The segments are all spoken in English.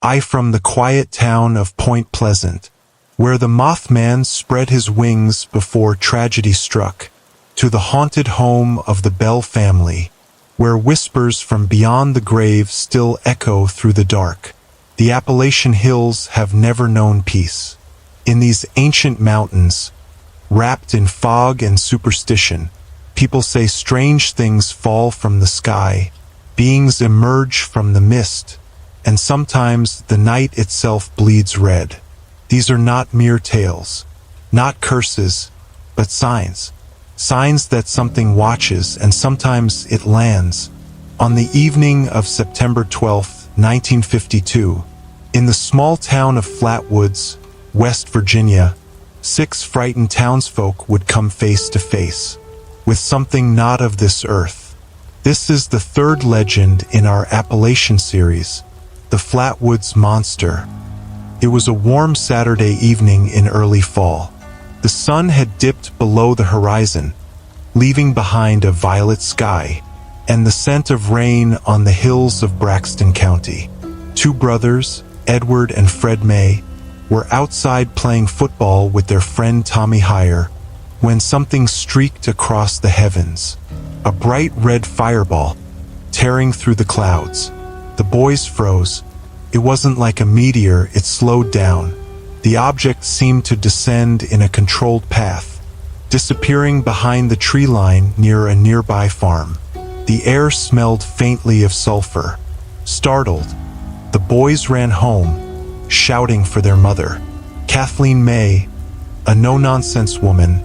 I from the quiet town of Point Pleasant, where the Mothman spread his wings before tragedy struck, to the haunted home of the Bell family, where whispers from beyond the grave still echo through the dark. The Appalachian hills have never known peace. In these ancient mountains, wrapped in fog and superstition, people say strange things fall from the sky, beings emerge from the mist, and sometimes the night itself bleeds red. These are not mere tales, not curses, but signs. Signs that something watches, and sometimes it lands. On the evening of September 12, 1952, in the small town of Flatwoods, West Virginia, 6 frightened townsfolk would come face to face with something not of this earth. This is the 3rd legend in our Appalachian series, the Flatwoods Monster. It was a warm Saturday evening in early fall. The sun had dipped below the horizon, leaving behind a violet sky and the scent of rain on the hills of Braxton County. 2 brothers, Edward and Fred May, were outside playing football with their friend Tommy Heyer when something streaked across the heavens. A bright red fireball, tearing through the clouds. The boys froze. It wasn't like a meteor, it slowed down. The object seemed to descend in a controlled path, disappearing behind the tree line near a nearby farm. The air smelled faintly of sulfur. Startled, the boys ran home, shouting for their mother. Kathleen May, a no-nonsense woman,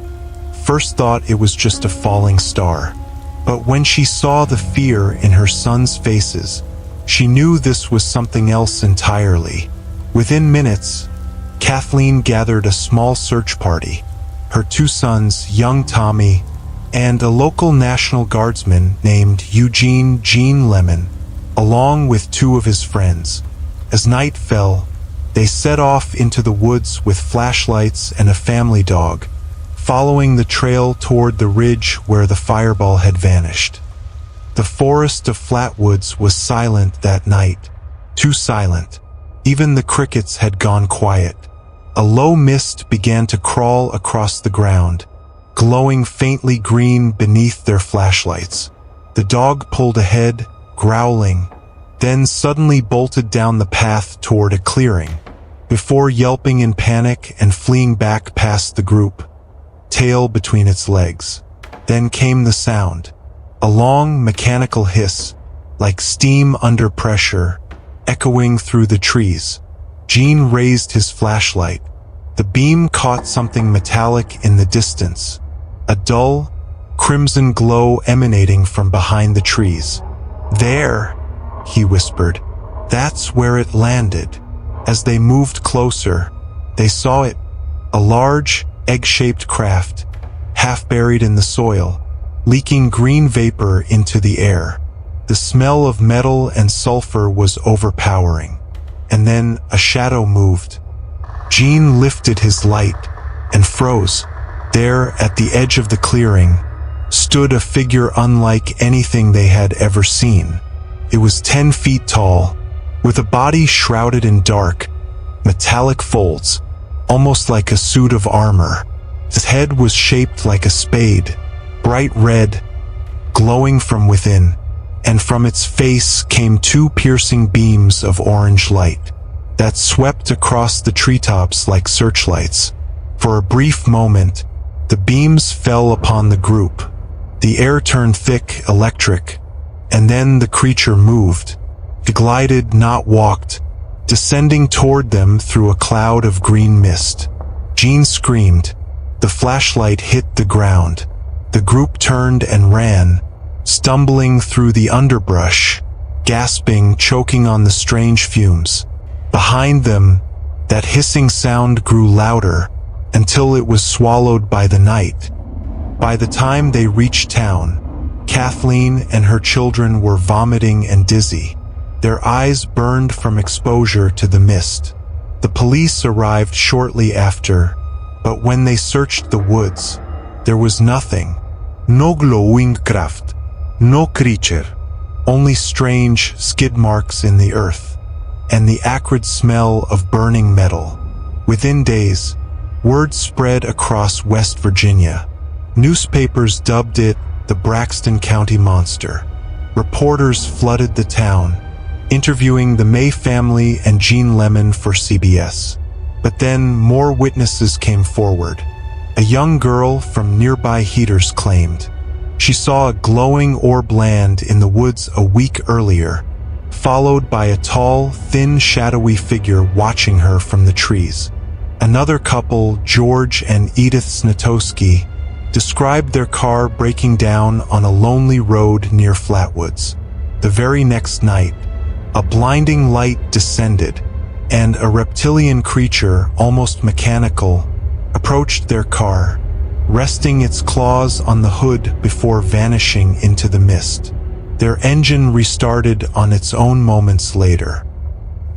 first thought it was just a falling star. But when she saw the fear in her sons' faces, she knew this was something else entirely. Within minutes, Kathleen gathered a small search party. Her 2 sons, young Tommy, and a local National Guardsman named Eugene Gene Lemon, along with 2 of his friends. As night fell, they set off into the woods with flashlights and a family dog, following the trail toward the ridge where the fireball had vanished. The forest of Flatwoods was silent that night, too silent. Even the crickets had gone quiet. A low mist began to crawl across the ground, glowing faintly green beneath their flashlights. The dog pulled ahead, growling, then suddenly bolted down the path toward a clearing, before yelping in panic and fleeing back past the group, tail between its legs. Then came the sound, a long mechanical hiss, like steam under pressure, echoing through the trees. Gene raised his flashlight. The beam caught something metallic in the distance, a dull, crimson glow emanating from behind the trees. "There," he whispered. "That's where it landed." As they moved closer, they saw it, a large, egg-shaped craft, half buried in the soil, leaking green vapor into the air. The smell of metal and sulfur was overpowering. And then a shadow moved. Gene lifted his light and froze. There, at the edge of the clearing, stood a figure unlike anything they had ever seen. It was 10 feet tall, with a body shrouded in dark, metallic folds, almost like a suit of armor. His head was shaped like a spade, bright red, glowing from within, and from its face came 2 piercing beams of orange light that swept across the treetops like searchlights. For a brief moment, the beams fell upon the group. The air turned thick, electric, and then the creature moved. It glided, not walked, descending toward them through a cloud of green mist. Gene screamed. The flashlight hit the ground. The group turned and ran, stumbling through the underbrush, gasping, choking on the strange fumes. Behind them, that hissing sound grew louder until it was swallowed by the night. By the time they reached town, Kathleen and her children were vomiting and dizzy. Their eyes burned from exposure to the mist. The police arrived shortly after, but when they searched the woods, there was nothing. No glowing craft, no creature, only strange skid marks in the earth. and the acrid smell of burning metal. Within days, word spread across West Virginia. Newspapers dubbed it the Braxton County Monster. Reporters flooded the town, interviewing the May family and Gene Lemon for CBS. But then more witnesses came forward. A young girl from nearby Heaters claimed she saw a glowing orb land in the woods a week earlier, followed by a tall, thin, shadowy figure watching her from the trees. Another couple, George and Edith Snatowski, described their car breaking down on a lonely road near Flatwoods. The very next night, a blinding light descended, and a reptilian creature, almost mechanical, approached their car, resting its claws on the hood before vanishing into the mist. Their engine restarted on its own moments later.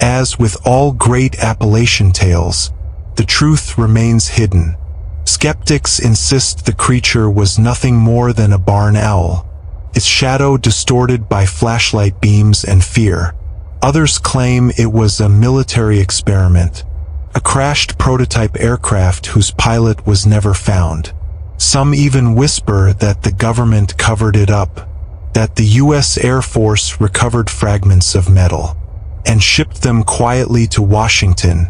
As with all great Appalachian tales, the truth remains hidden. Skeptics insist the creature was nothing more than a barn owl, its shadow distorted by flashlight beams and fear. Others claim it was a military experiment, a crashed prototype aircraft whose pilot was never found. Some even whisper that the government covered it up, that the U.S. Air Force recovered fragments of metal and shipped them quietly to Washington,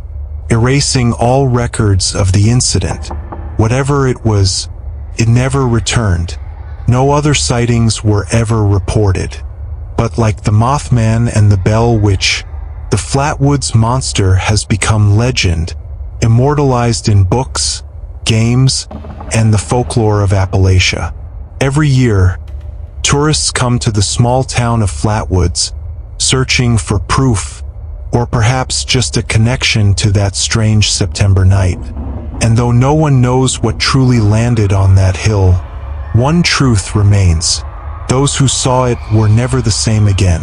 erasing all records of the incident. Whatever it was, it never returned. No other sightings were ever reported. But like the Mothman and the Bell Witch, the Flatwoods Monster has become legend, immortalized in books, games, and the folklore of Appalachia. Every year, tourists come to the small town of Flatwoods, searching for proof, or perhaps just a connection to that strange September night. And though no one knows what truly landed on that hill, one truth remains: those who saw it were never the same again.